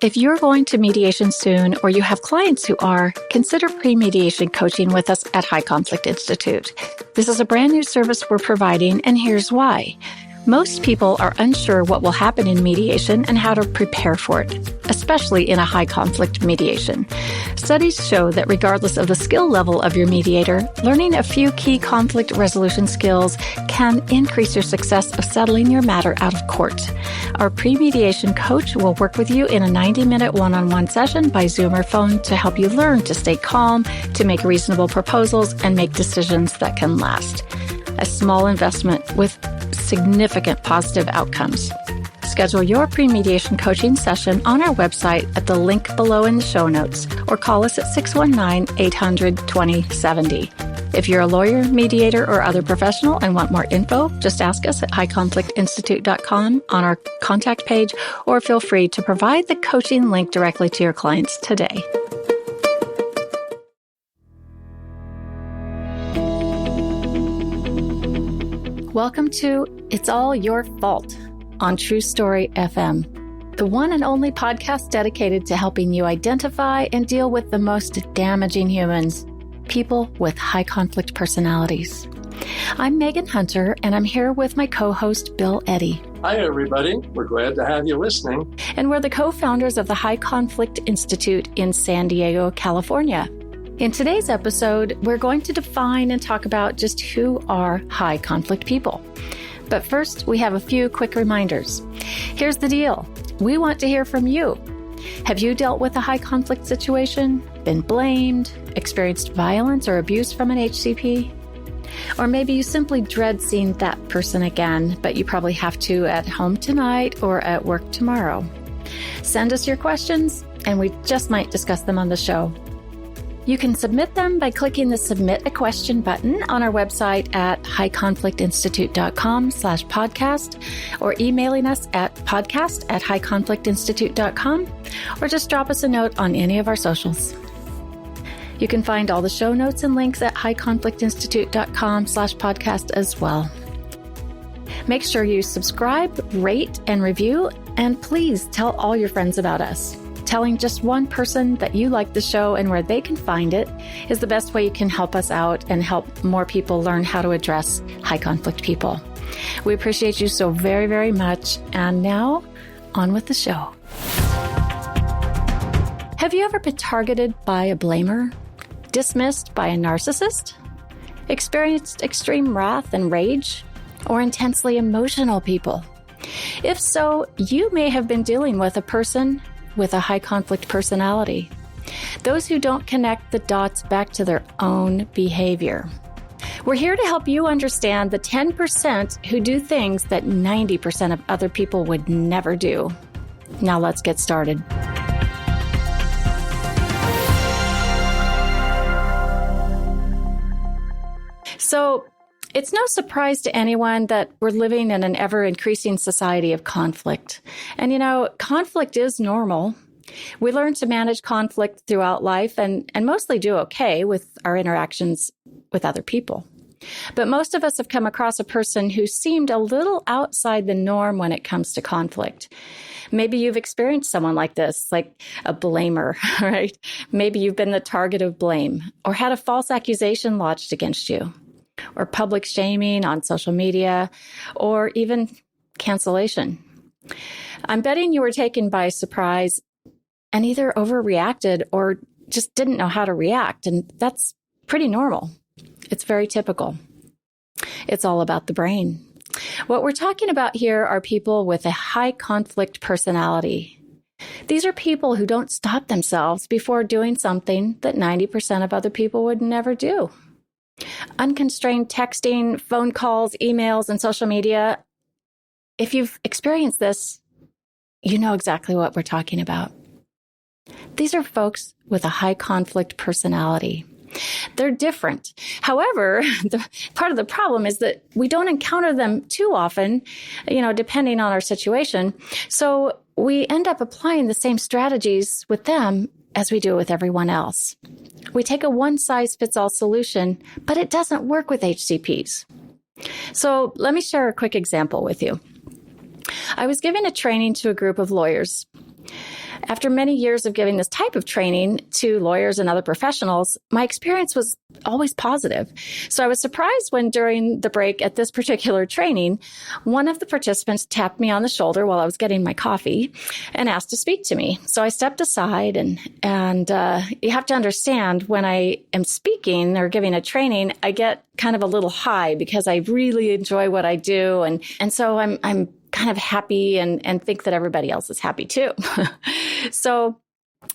If you're going to mediation soon or you have clients who are, consider pre-mediation coaching with us at High Conflict Institute. This is a brand new service we're providing, and here's why. Most people are unsure what will happen in mediation and how to prepare for it, especially in a high conflict mediation. Studies show that regardless of the skill level of your mediator, learning a few key conflict resolution skills can increase your success of settling your matter out of court. Our pre-mediation coach will work with you in a 90-minute one-on-one session by Zoom or phone to help you learn to stay calm, to make reasonable proposals, and make decisions that can last. A small investment with significant positive outcomes. Schedule your pre-mediation coaching session on our website at the link below in the show notes, or call us at 619-800-2070. If you're a lawyer, mediator, or other professional and want more info, just ask us at highconflictinstitute.com on our contact page, or feel free to provide the coaching link directly to your clients today. Welcome to It's All Your Fault on True Story FM, the one and only podcast dedicated to helping you identify and deal with the most damaging humans, people with high conflict personalities. I'm Megan Hunter, and I'm here with my co-host, Bill Eddy. Hi, everybody. We're glad to have you listening. And we're the co-founders of the High Conflict Institute in San Diego, California. In today's episode, we're going to define and talk about just who are high conflict people. But first, we have a few quick reminders. Here's the deal. We want to hear from you. Have you dealt with a high conflict situation, been blamed, experienced violence or abuse from an HCP? Or maybe you simply dread seeing that person again, but you probably have to at home tonight or at work tomorrow. Send us your questions, and we just might discuss them on the show. You can submit them by clicking the Submit a Question button on our website at highconflictinstitute.com/podcast, or emailing us at podcast@highconflictinstitute.com, or just drop us a note on any of our socials. You can find all the show notes and links at highconflictinstitute.com/podcast as well. Make sure you subscribe, rate, and review, and please tell all your friends about us. Telling just one person that you like the show and where they can find it is the best way you can help us out and help more people learn how to address high conflict people. We appreciate you so very, very much. And now, on with the show. Have you ever been targeted by a blamer? Dismissed by a narcissist? Experienced extreme wrath and rage? Or intensely emotional people? If so, you may have been dealing with a person with a high conflict personality. Those who don't connect the dots back to their own behavior. We're here to help you understand the 10% who do things that 90% of other people would never do. Now let's get started. So, it's no surprise to anyone that we're living in an ever-increasing society of conflict. And, conflict is normal. We learn to manage conflict throughout life and mostly do okay with our interactions with other people. But most of us have come across a person who seemed a little outside the norm when it comes to conflict. Maybe you've experienced someone like this, like a blamer, right? Maybe you've been the target of blame or had a false accusation lodged against you, or public shaming on social media, or even cancellation. I'm betting you were taken by surprise and either overreacted or just didn't know how to react, and that's pretty normal. It's very typical. It's all about the brain. What we're talking about here are people with a high conflict personality. These are people who don't stop themselves before doing something that 90% of other people would never do. Unconstrained texting, phone calls, emails, and social media. If you've experienced this, you know exactly what we're talking about. These are folks with a high conflict personality. They're different. However, part of the problem is that we don't encounter them too often, depending on our situation. So we end up applying the same strategies with them as we do with everyone else. We take a one-size-fits-all solution, but it doesn't work with HCPs. So let me share a quick example with you. I was giving a training to a group of lawyers. After many years of giving this type of training to lawyers and other professionals, my experience was always positive. So I was surprised when during the break at this particular training, one of the participants tapped me on the shoulder while I was getting my coffee and asked to speak to me. So I stepped aside and you have to understand when I am speaking or giving a training, I get kind of a little high because I really enjoy what I do. And so I'm kind of happy and think that everybody else is happy too. So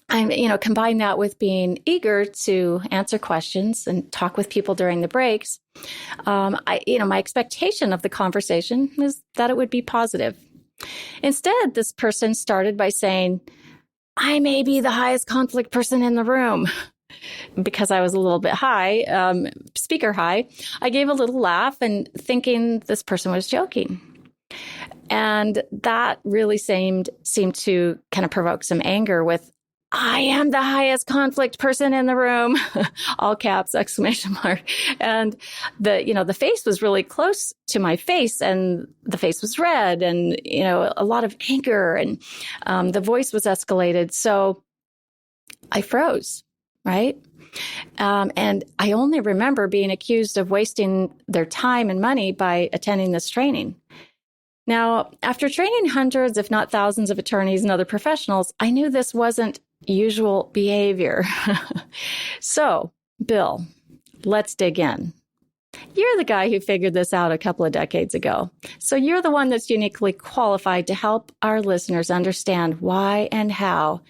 I'm, combine that with being eager to answer questions and talk with people during the breaks. My expectation of the conversation is that it would be positive. Instead, this person started by saying, I may be the highest conflict person in the room. Because I was a little bit high, speaker high, I gave a little laugh and thinking this person was joking. And that really seemed to kind of provoke some anger with, I am the highest conflict person in the room, all caps, exclamation mark. And the face was really close to my face and the face was red and, a lot of anger and the voice was escalated. So I froze, right? And I only remember being accused of wasting their time and money by attending this training. Now, after training hundreds, if not thousands of attorneys and other professionals, I knew this wasn't usual behavior. So, Bill, let's dig in. You're the guy who figured this out a couple of decades ago. So you're the one that's uniquely qualified to help our listeners understand why and how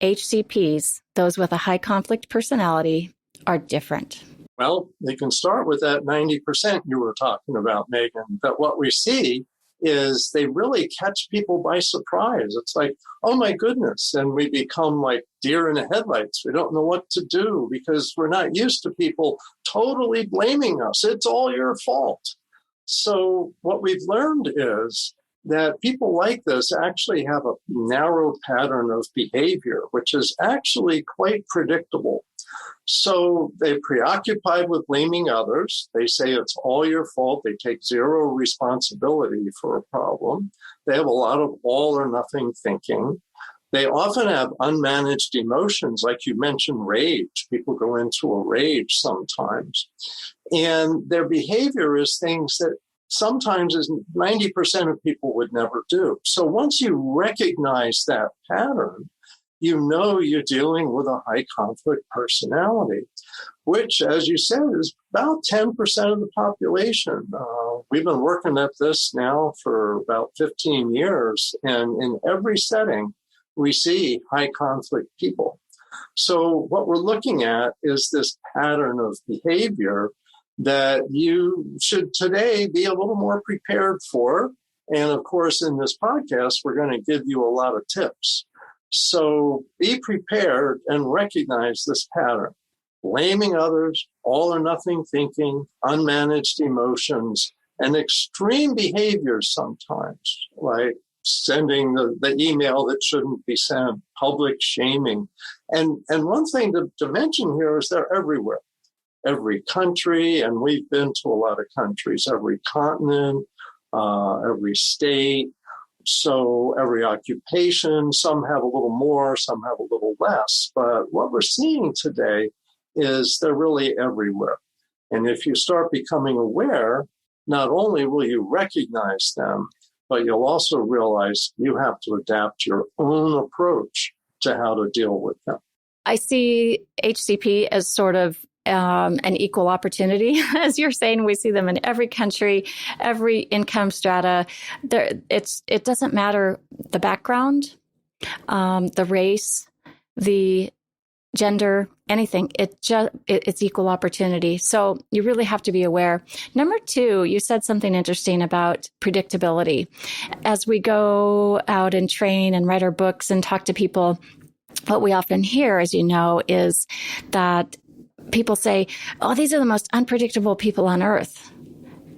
HCPs, those with a high conflict personality, are different. Well, they can start with that 90% you were talking about, Megan. But what we see is they really catch people by surprise. It's like, oh my goodness. And we become like deer in the headlights. We don't know what to do because we're not used to people totally blaming us. It's all your fault. So what we've learned is that people like this actually have a narrow pattern of behavior, which is actually quite predictable. So they're preoccupied with blaming others. They say it's all your fault. They take zero responsibility for a problem. They have a lot of all or nothing thinking. They often have unmanaged emotions, like you mentioned, rage. People go into a rage sometimes. And their behavior is things that sometimes is 90% of people would never do. So once you recognize that pattern, you know you're dealing with a high conflict personality, which, as you said, is about 10% of the population. We've been working at this now for about 15 years, and in every setting, we see high conflict people. So what we're looking at is this pattern of behavior that you should today be a little more prepared for. And of course, in this podcast, we're going to give you a lot of tips. So be prepared and recognize this pattern. Blaming others, all or nothing thinking, unmanaged emotions, and extreme behaviors sometimes, like sending the email that shouldn't be sent, public shaming. And one thing to mention here is they're everywhere. Every country, and we've been to a lot of countries, every continent, every state, so every occupation. Some have a little more, some have a little less. But what we're seeing today is they're really everywhere. And if you start becoming aware, not only will you recognize them, but you'll also realize you have to adapt your own approach to how to deal with them. I see HCP as sort of an equal opportunity. As you're saying, we see them in every country, every income strata. It doesn't matter the background, the race, the gender, anything. It's equal opportunity. So you really have to be aware. Number two, you said something interesting about predictability. As we go out and train and write our books and talk to people, what we often hear, as you know, is that people say, oh, these are the most unpredictable people on earth.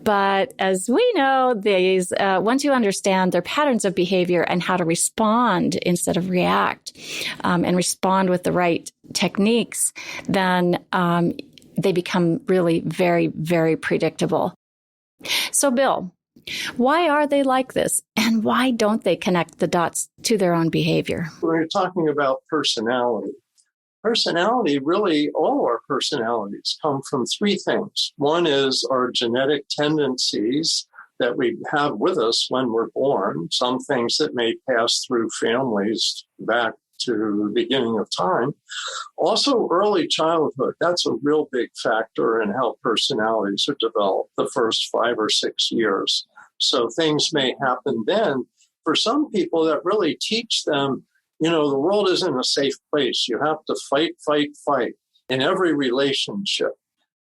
But as we know, these once you understand their patterns of behavior and how to respond instead of react, and respond with the right techniques, then they become really very, very predictable. So, Bill, Why are they like this? And why don't they connect the dots to their own behavior? When you're talking about personality, really, all our personalities come from three things. One is our genetic tendencies that we have with us when we're born, some things that may pass through families back to the beginning of time. Also, early childhood, that's a real big factor in how personalities are developed the first 5 or 6 years. So things may happen then. For some people, that really teach them, the world isn't a safe place. You have to fight in every relationship.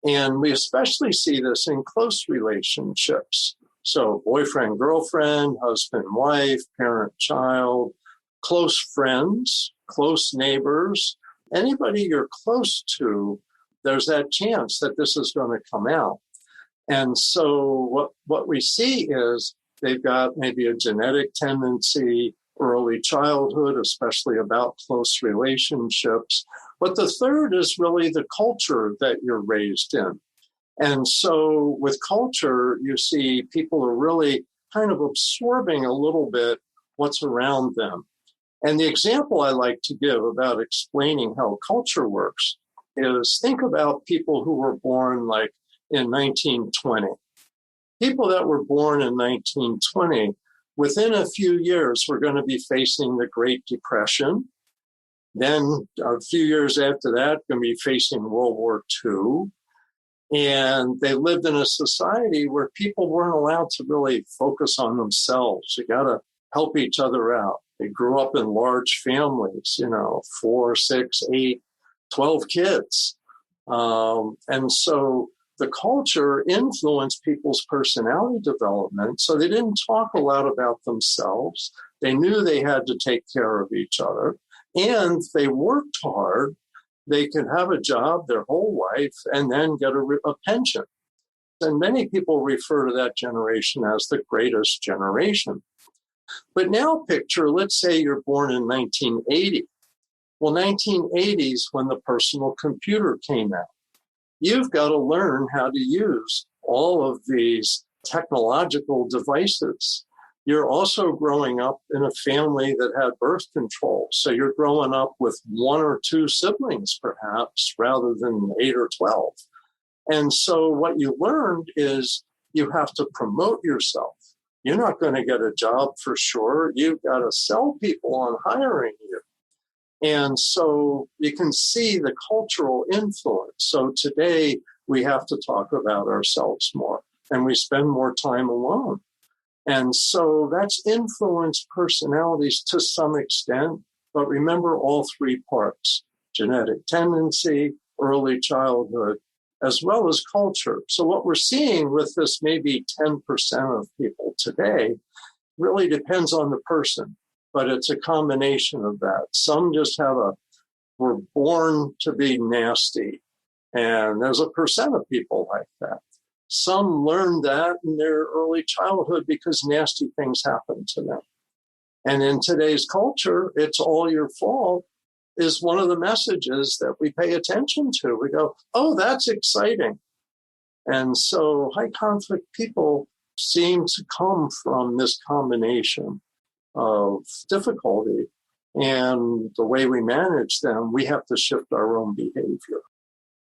And we especially see this in close relationships. So boyfriend, girlfriend, husband, wife, parent, child, close friends, close neighbors, anybody you're close to, there's that chance that this is going to come out. And so what we see is they've got maybe a genetic tendency, early childhood, especially about close relationships. But the third is really the culture that you're raised in. And so with culture, you see people are really kind of absorbing a little bit what's around them. And the example I like to give about explaining how culture works is think about people who were born like in 1920. People that were born in 1920, within a few years, we're going to be facing the Great Depression. Then a few years after that, going to be facing World War II. And they lived in a society where people weren't allowed to really focus on themselves. You got to help each other out. They grew up in large families, 4, 6, 8, 12 kids. And so the culture influenced people's personality development. So they didn't talk a lot about themselves. They knew they had to take care of each other. And they worked hard. They could have a job their whole life and then get a pension. And many people refer to that generation as the greatest generation. But now picture, let's say you're born in 1980. Well, 1980 is when the personal computer came out. You've got to learn how to use all of these technological devices. You're also growing up in a family that had birth control. So you're growing up with 1 or 2 siblings, perhaps, rather than 8 or 12. And so what you learned is you have to promote yourself. You're not going to get a job for sure. You've got to sell people on hiring you. And so you can see the cultural influence. So today we have to talk about ourselves more and we spend more time alone. And so that's influenced personalities to some extent. But remember all 3 parts: genetic tendency, early childhood, as well as culture. So what we're seeing with this maybe 10% of people today really depends on the person, but it's a combination of that. Some just we're born to be nasty, and there's a percent of people like that. Some learn that in their early childhood because nasty things happen to them. And in today's culture, it's all your fault is one of the messages that we pay attention to. We go, oh, that's exciting. And so high conflict people seem to come from this combination of difficulty, and the way we manage them, we have to shift our own behavior.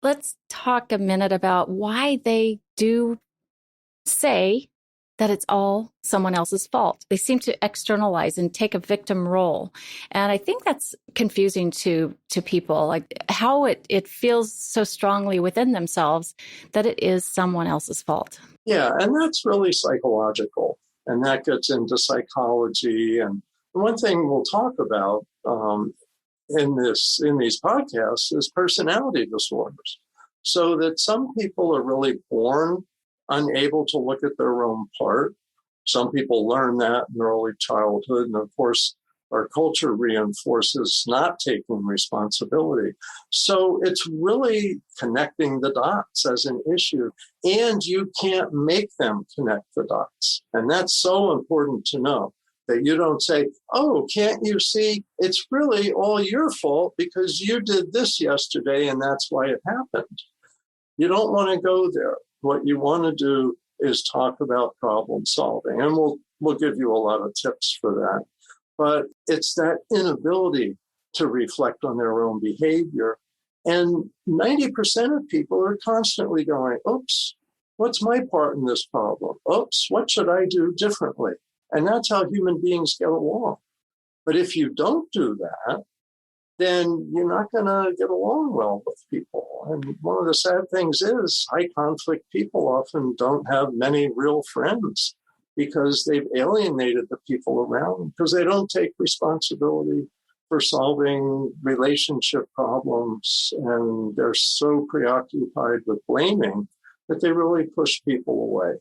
Let's talk a minute about why they do say that it's all someone else's fault. They seem to externalize and take a victim role. And I think that's confusing to people, like how it feels so strongly within themselves that it is someone else's fault. Yeah, and that's really psychological. And that gets into psychology. And one thing we'll talk about in these podcasts is personality disorders. So that some people are really born unable to look at their own part. Some people learn that in early childhood. And of course, our culture reinforces not taking responsibility. So it's really connecting the dots as an issue. And you can't make them connect the dots. And that's so important to know, that you don't say, oh, can't you see? It's really all your fault because you did this yesterday and that's why it happened. You don't want to go there. What you want to do is talk about problem solving. And we'll give you a lot of tips for that. But it's that inability to reflect on their own behavior. And 90% of people are constantly going, oops, what's my part in this problem? Oops, what should I do differently? And that's how human beings get along. But if you don't do that, then you're not going to get along well with people. And one of the sad things is high conflict people often don't have many real friends because they've alienated the people around them because they don't take responsibility for solving relationship problems. And they're so preoccupied with blaming that they really push people away.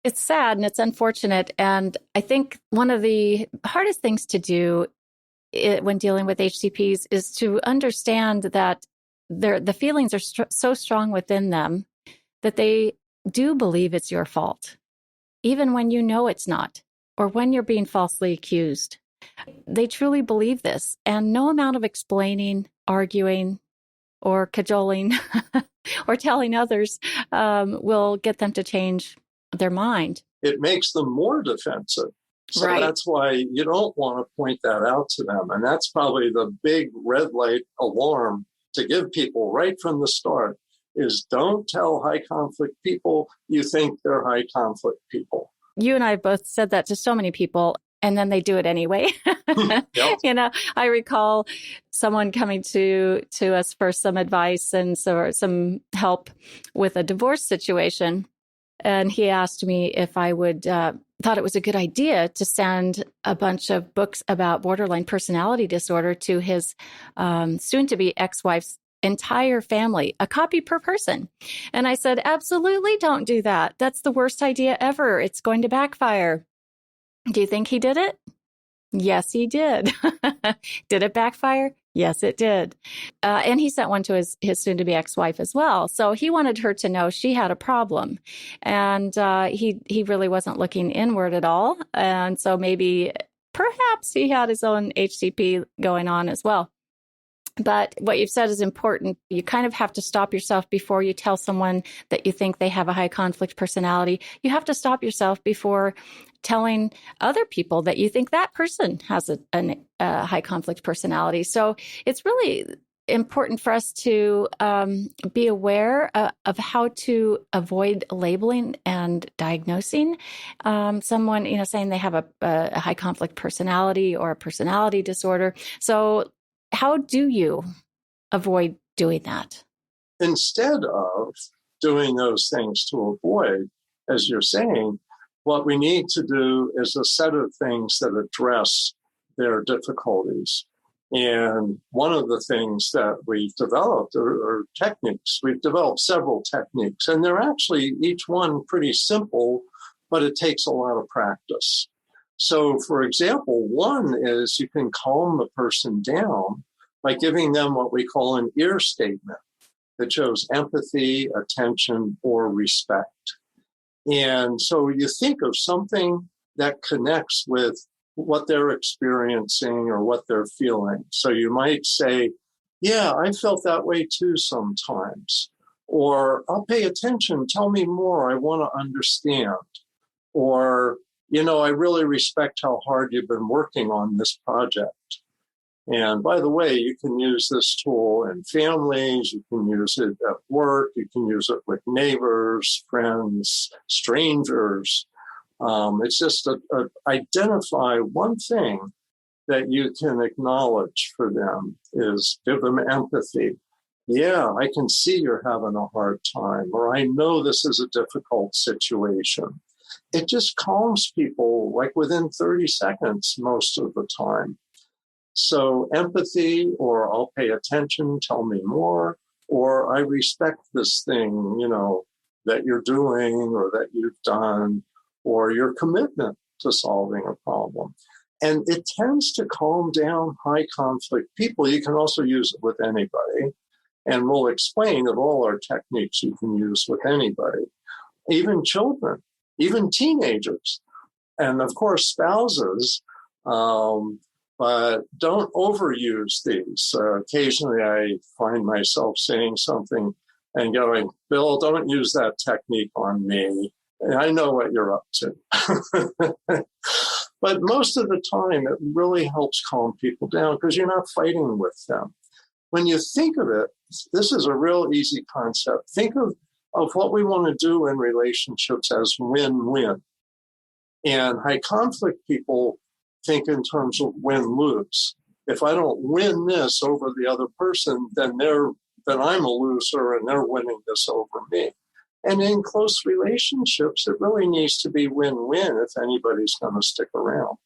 It's sad and it's unfortunate. And I think one of the hardest things to do when dealing with HCPs is to understand that the feelings are so strong within them that they do believe it's your fault, even when you know it's not, or when you're being falsely accused. They truly believe this, and no amount of explaining, arguing, or cajoling or telling others will get them to change their mind. It makes them more defensive. So right. That's why you don't want to point that out to them. And that's probably the big red light alarm to give people right from the start is don't tell high conflict people you think they're high conflict people. You and I both said that to so many people, and then they do it anyway. Yep. You know, I recall someone coming to us for some advice and some help with a divorce situation. And he asked me if I would thought it was a good idea to send a bunch of books about borderline personality disorder to his soon-to-be ex-wife's entire family, a copy per person. And I said, absolutely don't do that. That's the worst idea ever. It's going to backfire. Do you think he did it? Yes, he did. Did it backfire? Yes, it did. And he sent one to his soon-to-be ex-wife as well. So he wanted her to know she had a problem. And he really wasn't looking inward at all. And so perhaps he had his own HCP going on as well. But what you've said is important. You kind of have to stop yourself before you tell someone that you think they have a high conflict personality. You have to stop yourself before telling other people that you think that person has a high conflict personality. So it's really important for us to be aware of how to avoid labeling and diagnosing someone, saying they have a high conflict personality or a personality disorder. So how do you avoid doing that? Instead of doing those things to avoid, as you're saying, what we need to do is a set of things that address their difficulties. And one of the things that we've developed are techniques. We've developed several techniques, and they're actually each one pretty simple, but it takes a lot of practice. So, for example, one is you can calm the person down by giving them what we call an ear statement that shows empathy, attention, or respect. And so you think of something that connects with what they're experiencing or what they're feeling. So you might say, yeah, I felt that way too sometimes. Or I'll pay attention, tell me more, I want to understand. Or, I really respect how hard you've been working on this project. And by the way, you can use this tool in families, you can use it at work, you can use it with neighbors, friends, strangers. It's just identify one thing that you can acknowledge for them is give them empathy. Yeah, I can see you're having a hard time, or I know this is a difficult situation. It just calms people like within 30 seconds most of the time. So empathy, or I'll pay attention, tell me more, or I respect this thing, that you're doing or that you've done, or your commitment to solving a problem. And it tends to calm down high conflict people. You can also use it with anybody. And we'll explain that all our techniques you can use with anybody, even children, even teenagers, and of course spouses. But don't overuse these. Occasionally I find myself saying something and going, Bill, don't use that technique on me. I know what you're up to. But most of the time, it really helps calm people down because you're not fighting with them. When you think of it, this is a real easy concept. Think of what we want to do in relationships as win-win. And high conflict people think in terms of win-lose. If I don't win this over the other person, then I'm a loser and they're winning this over me. And in close relationships, it really needs to be win-win if anybody's going to stick around.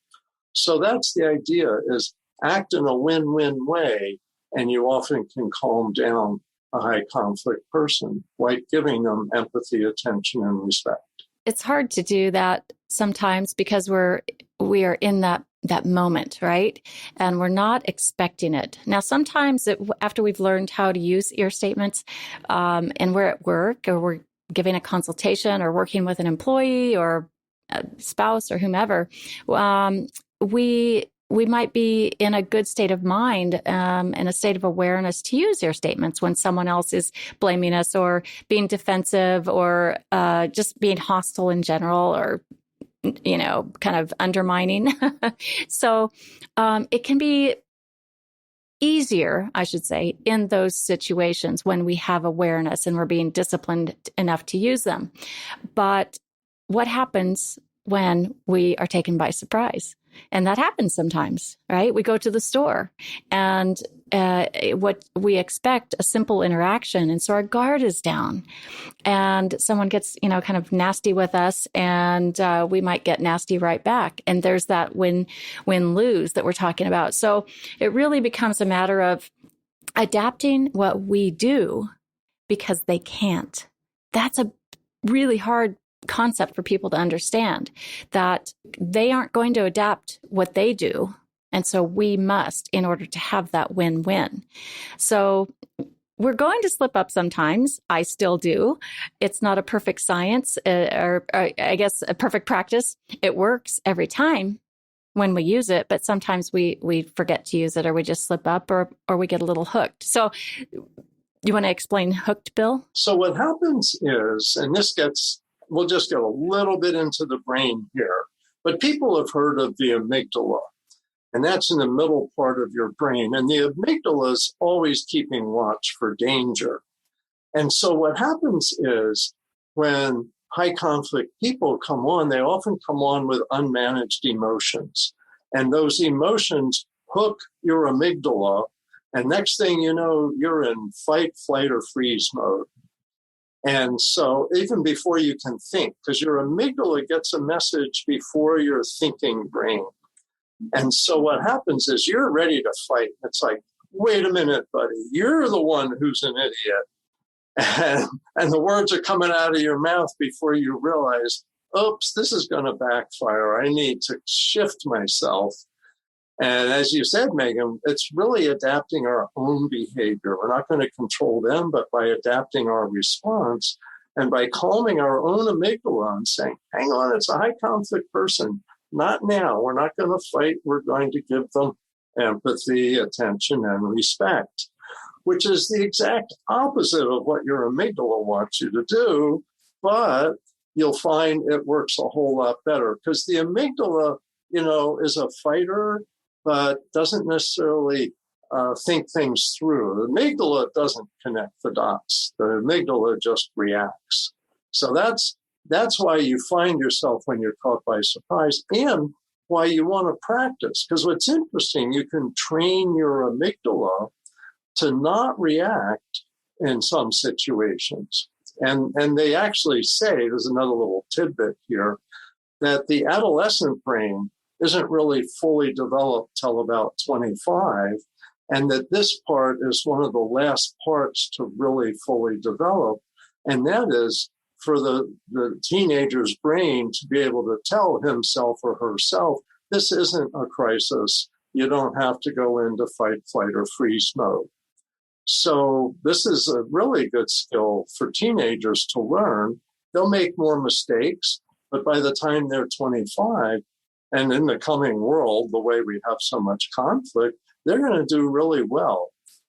So that's the idea, is act in a win-win way, and you often can calm down a high conflict person by giving them empathy, attention, and respect. It's hard to do that sometimes because we are in that moment, right? And we're not expecting it. Now, sometimes after we've learned how to use ear statements, and we're at work or we're giving a consultation or working with an employee or a spouse or whomever, we might be in a good state of mind, in a state of awareness to use ear statements when someone else is blaming us or being defensive or just being hostile in general or, kind of undermining. So it can be easier, I should say, in those situations when we have awareness and we're being disciplined enough to use them. But what happens when we are taken by surprise? And that happens sometimes, right? We go to the store and what we expect, a simple interaction. And so our guard is down and someone gets, kind of nasty with us and we might get nasty right back. And there's that win-lose that we're talking about. So it really becomes a matter of adapting what we do because they can't. That's a really hard concept for people to understand, that they aren't going to adapt what they do. And so we must in order to have that win-win. So we're going to slip up sometimes. I still do. It's not a perfect science or I guess a perfect practice. It works every time when we use it, but sometimes we forget to use it or we just slip up or we get a little hooked. So you want to explain hooked, Bill? So what happens is, and we'll just get a little bit into the brain here, but people have heard of the amygdala, and that's in the middle part of your brain. And the amygdala is always keeping watch for danger. And so what happens is when high conflict people come on, they often come on with unmanaged emotions. And those emotions hook your amygdala. And next thing you know, you're in fight, flight, or freeze mode. And so even before you can think, because your amygdala gets a message before your thinking brain. And so what happens is you're ready to fight. It's like, wait a minute, buddy, you're the one who's an idiot. And the words are coming out of your mouth before you realize, oops, this is going to backfire. I need to shift myself. And as you said, Megan, it's really adapting our own behavior. We're not going to control them, but by adapting our response and by calming our own amygdala and saying, hang on, it's a high conflict person. Not now. We're not going to fight. We're going to give them empathy, attention, and respect, which is the exact opposite of what your amygdala wants you to do. But you'll find it works a whole lot better because the amygdala, is a fighter, but doesn't necessarily think things through. The amygdala doesn't connect the dots. The amygdala just reacts. So that's why you find yourself when you're caught by surprise and why you want to practice. Because what's interesting, you can train your amygdala to not react in some situations. And they actually say, there's another little tidbit here, that the adolescent brain isn't really fully developed till about 25, and that this part is one of the last parts to really fully develop. And that is for the teenager's brain to be able to tell himself or herself, this isn't a crisis. You don't have to go into fight, flight, or freeze mode. So this is a really good skill for teenagers to learn. They'll make more mistakes, but by the time they're 25, and in the coming world, the way we have so much conflict, they're going to do really well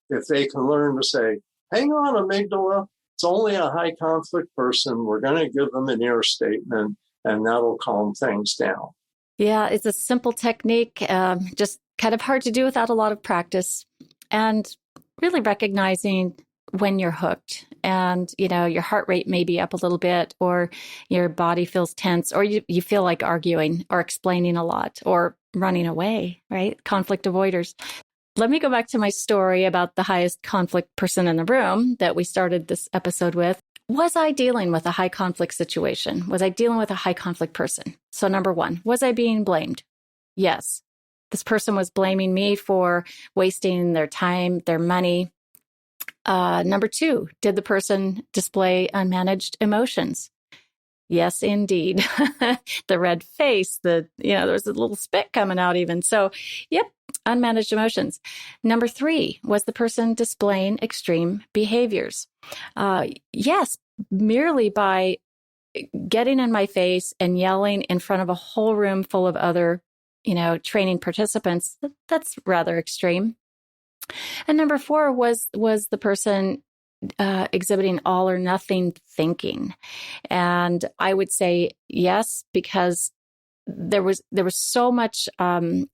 if they can learn to say, hang on, amygdala, it's only a high conflict person. We're going to give them an ear statement, and that'll calm things down. Yeah, it's a simple technique, just kind of hard to do without a lot of practice. And really recognizing when you're hooked and, your heart rate may be up a little bit, or your body feels tense, or you feel like arguing or explaining a lot or running away, right? Conflict avoiders. Let me go back to my story about the highest conflict person in the room that we started this episode with. Was I dealing with a high conflict situation? Was I dealing with a high conflict person? So number one, was I being blamed? Yes. This person was blaming me for wasting their time, their money. Number two, did the person display unmanaged emotions? Yes, indeed. The red face, there was a little spit coming out even. So, yep, unmanaged emotions. Number three, was the person displaying extreme behaviors? Yes, merely by getting in my face and yelling in front of a whole room full of other, training participants, that's rather extreme. And number four was the person exhibiting all or nothing thinking. And I would say yes, because there was so much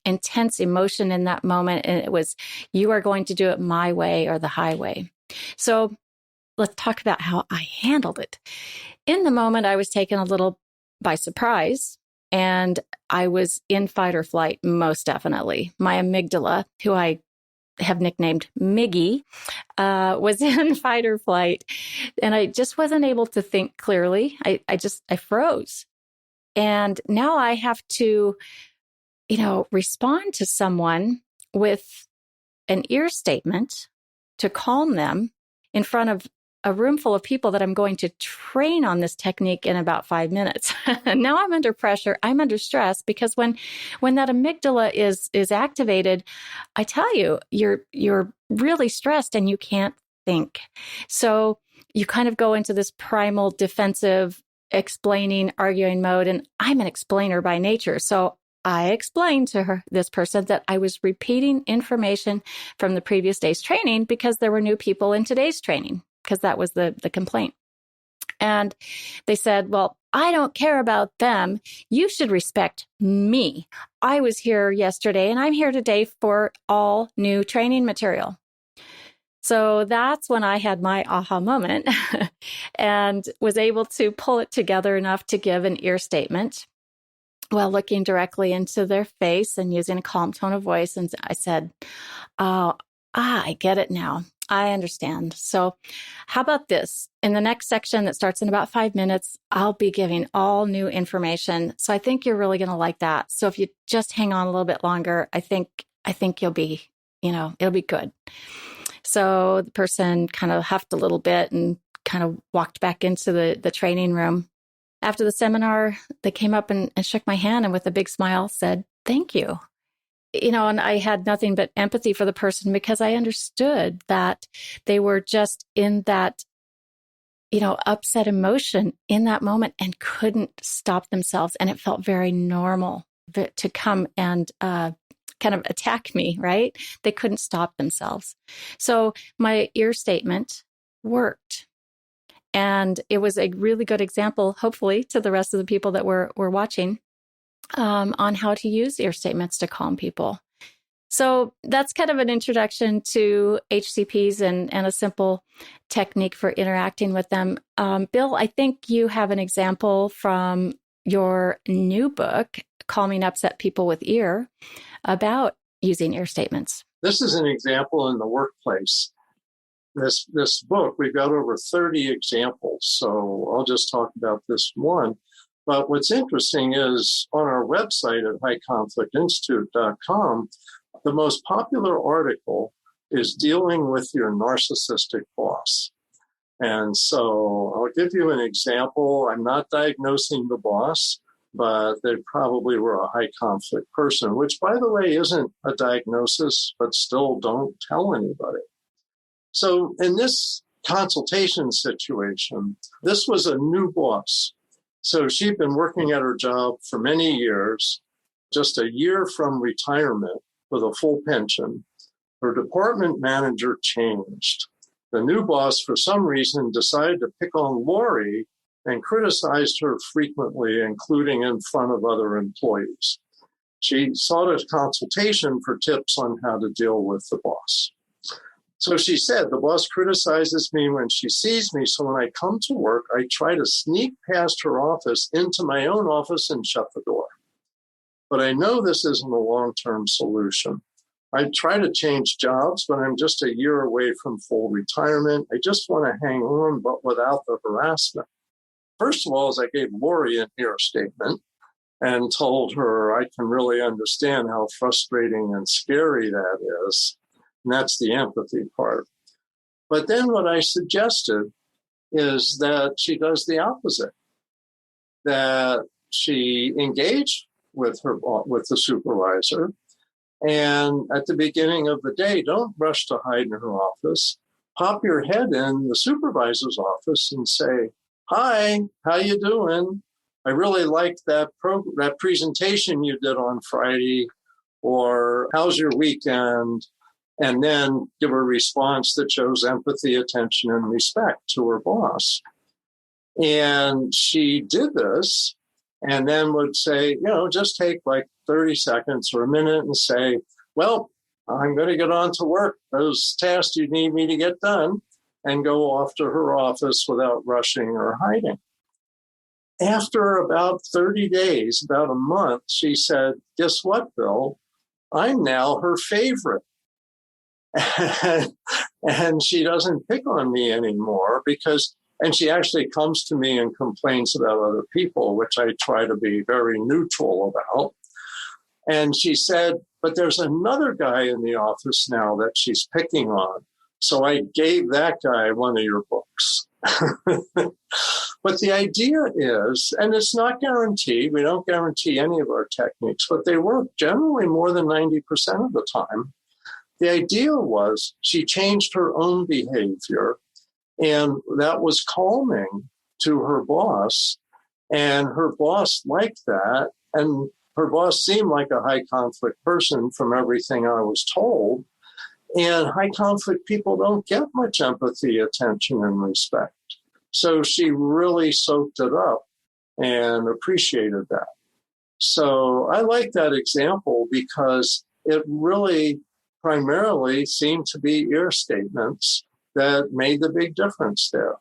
intense emotion in that moment. And it was, you are going to do it my way or the highway. So let's talk about how I handled it. In the moment, I was taken a little by surprise, and I was in fight or flight, most definitely. My amygdala, who I have nicknamed Miggy, was in fight or flight, and I just wasn't able to think clearly. I froze. And now I have to, respond to someone with an ear statement to calm them in front of a room full of people that I'm going to train on this technique in about 5 minutes. Now I'm under pressure. I'm under stress, because when that amygdala is activated, I tell you, you're really stressed and you can't think. So you kind of go into this primal defensive, explaining, arguing mode. And I'm an explainer by nature. So I explained to this person that I was repeating information from the previous day's training because there were new people in today's training, because that was the complaint. And they said, well, I don't care about them. You should respect me. I was here yesterday and I'm here today for all new training material. So that's when I had my aha moment and was able to pull it together enough to give an ear statement while looking directly into their face and using a calm tone of voice. And I said, I get it now. I understand. So how about this? In the next section that starts in about 5 minutes, I'll be giving all new information. So I think you're really going to like that. So if you just hang on a little bit longer, I think you'll be, it'll be good. So the person kind of huffed a little bit and kind of walked back into the training room. After the seminar, they came up and shook my hand and with a big smile said, "Thank you." And I had nothing but empathy for the person, because I understood that they were just in that, upset emotion in that moment and couldn't stop themselves. And it felt very normal to come and kind of attack me, right? They couldn't stop themselves. So my ear statement worked. And it was a really good example, hopefully, to the rest of the people that were watching, on how to use ear statements to calm people. So that's kind of an introduction to HCPs and a simple technique for interacting with them. Bill, I think you have an example from your new book, Calming Upset People with Ear, about using ear statements. This is an example in the workplace. This book, we've got over 30 examples, so I'll just talk about this one. But what's interesting is on our website at highconflictinstitute.com, the most popular article is dealing with your narcissistic boss. And so I'll give you an example. I'm not diagnosing the boss, but they probably were a high conflict person, which, by the way, isn't a diagnosis, but still don't tell anybody. So in this consultation situation, this was a new boss. So she'd been working at her job for many years, just a year from retirement with a full pension. Her department manager changed. The new boss, for some reason, decided to pick on Lori and criticized her frequently, including in front of other employees. She sought a consultation for tips on how to deal with the boss. So she said, the boss criticizes me when she sees me, so when I come to work, I try to sneak past her office into my own office and shut the door. But I know this isn't a long-term solution. I try to change jobs, but I'm just a year away from full retirement. I just want to hang on, but without the harassment. First of all, as I gave Lori an ear statement and told her I can really understand how frustrating and scary that is. And that's the empathy part. But then what I suggested is that she does the opposite, that she engage with the supervisor. And at the beginning of the day, don't rush to hide in her office. Pop your head in the supervisor's office and say, hi, how you doing? I really liked that presentation you did on Friday, or how's your weekend? And then give a response that shows empathy, attention, and respect to her boss. And she did this and then would say, just take like 30 seconds or a minute and say, well, I'm going to get on to work. Those tasks you need me to get done, and go off to her office without rushing or hiding. After about 30 days, about a month, she said, guess what, Bill? I'm now her favorite. And she doesn't pick on me anymore and she actually comes to me and complains about other people, which I try to be very neutral about. And she said, but there's another guy in the office now that she's picking on. So I gave that guy one of your books. But the idea is, and it's not guaranteed, we don't guarantee any of our techniques, but they work generally more than 90% of the time. The idea was she changed her own behavior, and that was calming to her boss, and her boss liked that, and her boss seemed like a high conflict person from everything I was told, and high conflict people don't get much empathy, attention, and respect. So she really soaked it up and appreciated that. So I like that example because it really primarily seemed to be ear statements that made the big difference there.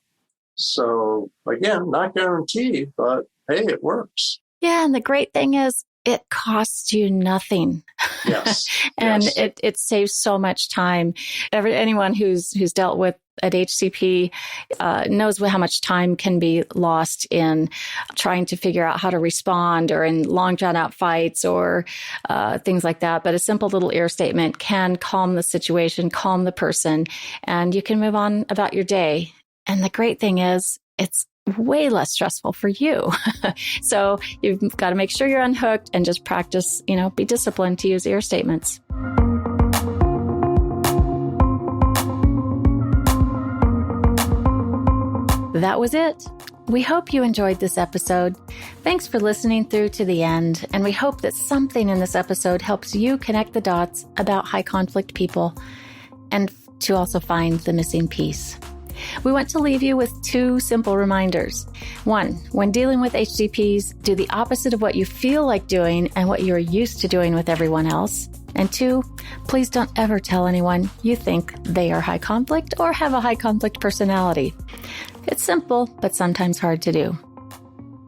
So again, not guaranteed, but hey, it works. Yeah, and the great thing is it costs you nothing. Yes. And yes. It saves so much time. Anyone who's dealt with at HCP knows how much time can be lost in trying to figure out how to respond, or in long drawn out fights or things like that. But a simple little ear statement can calm the situation, calm the person, and you can move on about your day. And the great thing is it's way less stressful for you. So you've got to make sure you're unhooked and just practice, be disciplined to use ear statements. That was it. We hope you enjoyed this episode. Thanks for listening through to the end, and we hope that something in this episode helps you connect the dots about high conflict people and to also find the missing piece. We want to leave you with 2 simple reminders. 1, when dealing with HCPs, do the opposite of what you feel like doing and what you're used to doing with everyone else. And 2, please don't ever tell anyone you think they are high conflict or have a high conflict personality. It's simple, but sometimes hard to do.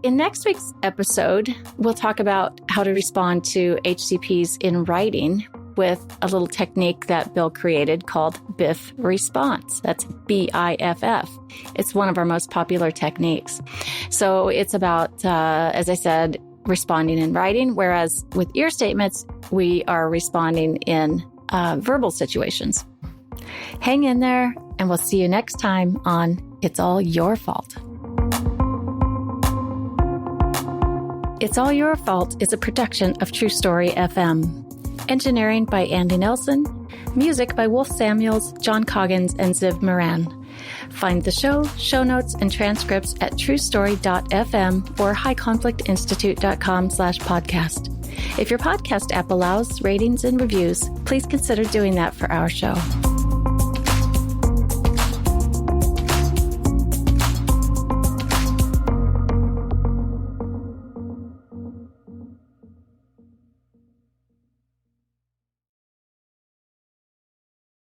In next week's episode, we'll talk about how to respond to HCPs in writing with a little technique that Bill created called BIFF response. That's BIFF. It's one of our most popular techniques. So it's about, as I said, responding in writing, whereas with ear statements, we are responding in verbal situations. Hang in there, and we'll see you next time on It's All Your Fault. It's All Your Fault is a production of True Story FM. Engineering by Andy Nelson. Music by Wolf Samuels, John Coggins, and Ziv Moran. Find the show notes, and transcripts at truestory.fm or highconflictinstitute.com/podcast. If your podcast app allows ratings and reviews, please consider doing that for our show.